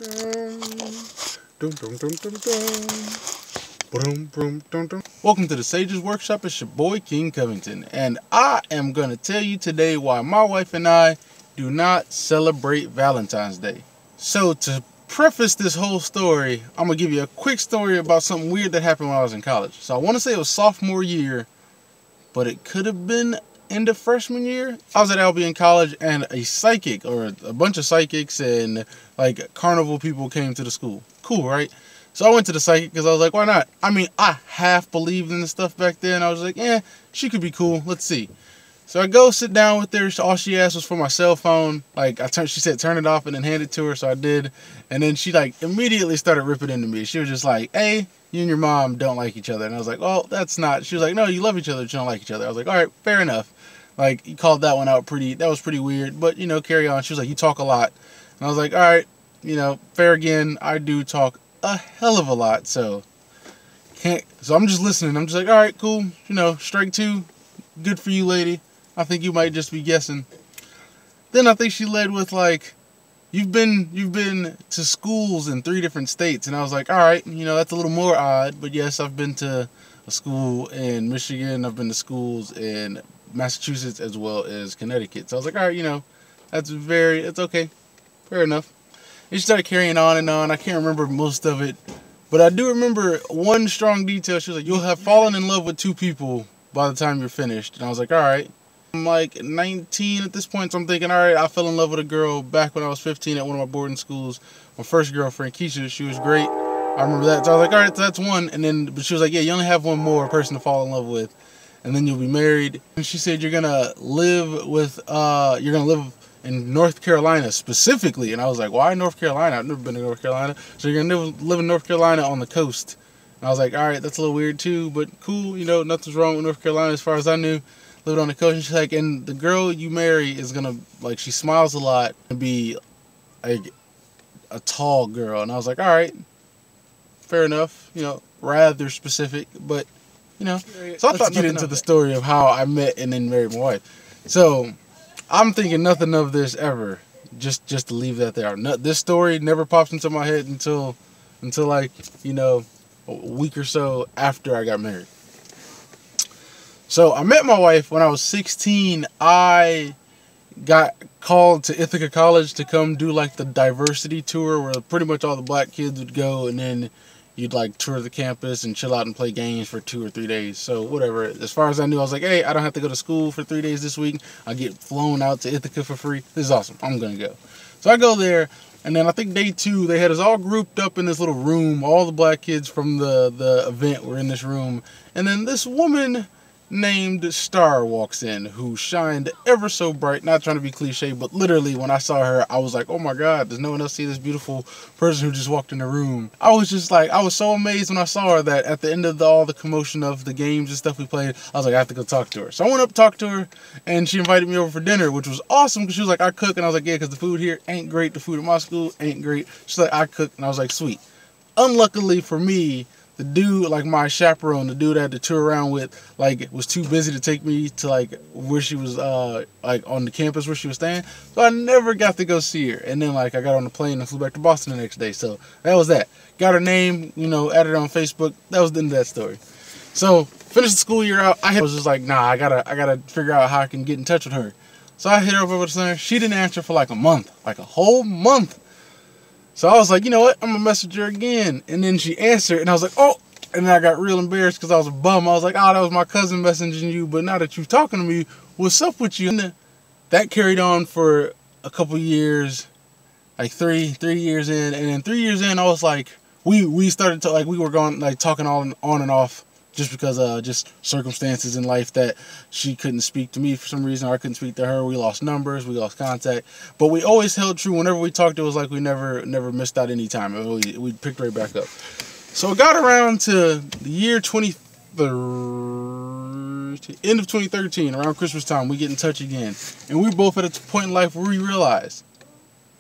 Welcome to the Sage's Workshop. It's your boy King Covington, and I am going to tell you today why my wife and I do not celebrate Valentine's Day. So to preface this whole story, I'm going to give you a quick story about something weird that happened when I was in college. So I want to say it was sophomore year, but it could have been end of freshman year. I was at Albion College, and a psychic, or a bunch of psychics and like carnival people came to the school. Cool, right? So I went to the psychic because I was like, why not? I mean, I half believed in this stuff back then. I was like, yeah, she could be cool. Let's see. So I go sit down with her. All she asked was for my cell phone. Like, she said, turn it off, and then hand it to her. So I did. And then she like immediately started ripping into me. She was just like, hey, you and your mom don't like each other. And I was like, oh, that's not. She was like, no, you love each other, but you don't like each other. I was like, all right, fair enough. Like, you called that one out that was pretty weird. But, you know, carry on. She was like, you talk a lot. And I was like, all right, you know, fair again. I do talk a hell of a lot. So I'm just listening. I'm just like, all right, cool. You know, strike two. Good for you, lady. I think you might just be guessing. Then I think she led with like, you've been to schools in 3 different states. And I was like, all right, you know, that's a little more odd. But yes, I've been to a school in Michigan. I've been to schools in Massachusetts as well as Connecticut. So I was like, all right, you know, it's okay. Fair enough. And she started carrying on and on. I can't remember most of it, but I do remember one strong detail. She was like, you'll have fallen in love with 2 people by the time you're finished. And I was like, all right. I'm like 19 at this point, so I'm thinking, all right, I fell in love with a girl back when I was 15 at one of my boarding schools. My first girlfriend, Keisha, she was great. I remember that. So I was like, all right, so that's one. And then, but she was like, yeah, you only have one more person to fall in love with, and then you'll be married. And she said, you're gonna live in North Carolina specifically. And I was like, why North Carolina? I've never been to North Carolina. So you're gonna live in North Carolina on the coast. And I was like, all right, that's a little weird too, but cool. You know, nothing's wrong with North Carolina as far as I knew. Lived on the coast. And she's like, and the girl you marry is gonna, like, she smiles a lot and be like a tall girl. And I was like, all right, fair enough. You know, rather specific, but you know. So I thought, get into the story of how I met and then married my wife. So I'm thinking nothing of this ever. Just to leave that there. This story never pops into my head until like, you know, a week or so after I got married. So I met my wife when I was 16. I got called to Ithaca College to come do like the diversity tour where pretty much all the black kids would go, and then you'd like tour the campus and chill out and play games for 2 or 3 days. So whatever. As far as I knew, I was like, hey, I don't have to go to school for 3 days this week. I get flown out to Ithaca for free. This is awesome. I'm going to go. So I go there, and then I think day 2, they had us all grouped up in this little room. All the black kids from the event were in this room. And then this woman named Star walks in, who shined ever so bright. Not trying to be cliche, but literally when I saw her, I was like, oh my God, does no one else see this beautiful person who just walked in the room? I was just like, I was so amazed when I saw her that at the end of all the commotion of the games and stuff we played, I was like, I have to go talk to her. So I went up to talk to her, and she invited me over for dinner, which was awesome because she was like, I cook. And I was like, yeah, because the food here ain't great. The food at my school ain't great. She's like, I cook. And I was like, sweet. Unluckily for me, the dude, like my chaperone, the dude I had to tour around with, like, was too busy to take me to like where she was, like on the campus where she was staying. So I never got to go see her. And then like I got on the plane and flew back to Boston the next day. So that was that. Got her name, you know, added her on Facebook. That was the end of that story. So finished the school year out. I was just like, nah, I gotta figure out how I can get in touch with her. So I hit her over the center. She didn't answer for like a month, like a whole month. So I was like, you know what? I'm going to message her again. And then she answered, and I was like, oh. And then I got real embarrassed because I was a bum. I was like, oh, that was my cousin messaging you. But now that you're talking to me, what's up with you? And that carried on for a couple years, like three years in. And then 3 years in, I was like, we started to, like, we were going, like, talking on and off just because just circumstances in life that she couldn't speak to me for some reason, or I couldn't speak to her. We lost numbers, we lost contact, but we always held true. Whenever we talked, it was like we never missed out any time. We picked right back up. So it got around to the year end of 2013, around Christmas time, we get in touch again, and we were both at a point in life where we realized,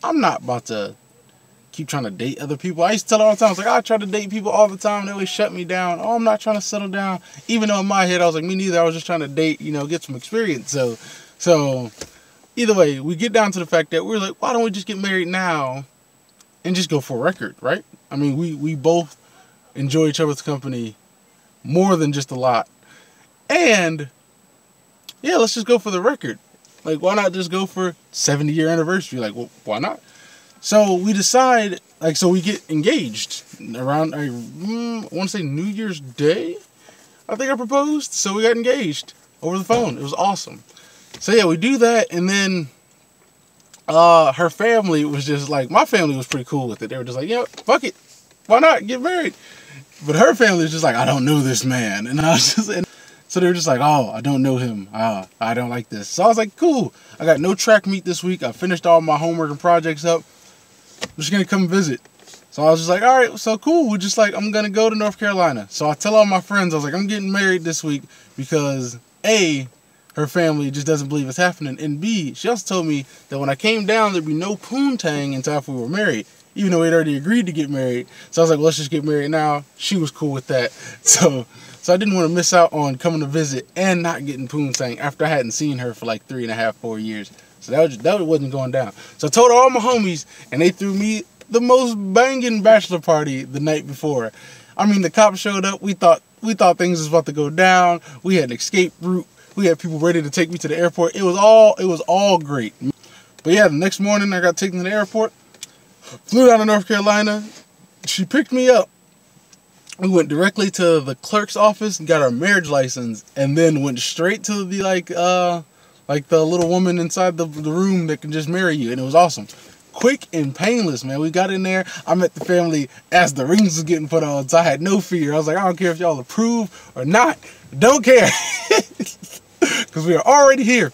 I'm not about to keep trying to date other people. I used to tell her all the time, I was like, I try to date people all the time. They always shut me down. Oh, I'm not trying to settle down. Even though in my head, I was like, me neither. I was just trying to date, you know, get some experience. So either way, we get down to the fact that we're like, why don't we just get married now? and just go for a record, right? I mean, we both enjoy each other's company more than just a lot. And yeah, let's just go for the record. Like, why not just go for 70-year anniversary? Like, well, why not? So we decide, like, so we get engaged around, I want to say New Year's Day, I think I proposed. So we got engaged over the phone. It was awesome. So yeah, we do that, and then her family was just like, my family was pretty cool with it. They were just like, yeah, fuck it, why not get married? But her family was just like, I don't know this man, and I was just, so they were just like, oh, I don't know him. I don't like this. So I was like, cool. I got no track meet this week. I finished all my homework and projects up. I'm just gonna come visit. So I was just like, all right, so cool. We're just like, I'm gonna go to North Carolina. So I tell all my friends, I was like, I'm getting married this week because A, her family just doesn't believe it's happening, and B, she also told me that when I came down, there'd be no poontang until after we were married, even though we'd already agreed to get married. So I was like, well, let's just get married now. She was cool with that. So I didn't want to miss out on coming to visit and not getting poontang after I hadn't seen her for like 3.5, 4 years. So that wasn't going down. So I told all my homies, and they threw me the most banging bachelor party the night before. I mean, the cops showed up. We thought things was about to go down. We had an escape route. We had people ready to take me to the airport. It was all great. But yeah, the next morning I got taken to the airport. Flew down to North Carolina. She picked me up. We went directly to the clerk's office and got our marriage license, and then went straight to the like the little woman inside the room that can just marry you, and it was awesome. Quick and painless, man. We got in there. I met the family as the rings was getting put on, so I had no fear. I was like, I don't care if y'all approve or not. Don't care. Because we are already here.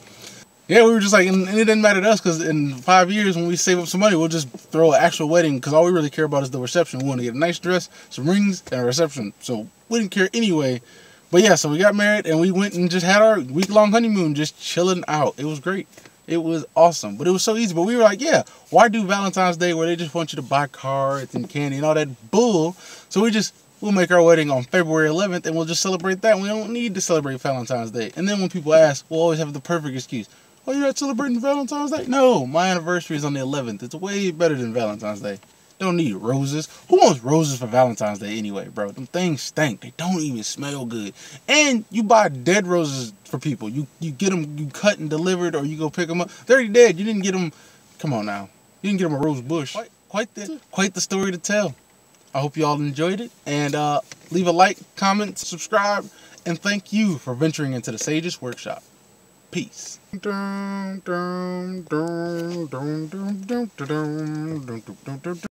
Yeah, we were just like, and it didn't matter to us, because in 5 years, when we save up some money, we'll just throw an actual wedding, because all we really care about is the reception. We want to get a nice dress, some rings, and a reception. So we didn't care anyway. But yeah, so we got married, and we went and just had our week-long honeymoon, just chilling out. It was great. It was awesome. But it was so easy. But we were like, yeah, why do Valentine's Day where they just want you to buy cards and candy and all that bull? So we'll make our wedding on February 11th, and we'll just celebrate that. We don't need to celebrate Valentine's Day. And then when people ask, we'll always have the perfect excuse. Oh, you're not celebrating Valentine's Day? No, my anniversary is on the 11th. It's way better than Valentine's Day. Don't need roses. Who wants roses for Valentine's Day anyway, bro? Them things stink. They don't even smell good. And you buy dead roses for people. You get them, you cut and delivered, or you go pick them up. They're already dead. You didn't get them. Come on now. You didn't get them a rose bush. Quite the story to tell. I hope you all enjoyed it. And leave a like, comment, subscribe, and thank you for venturing into the Sage's Workshop. Peace.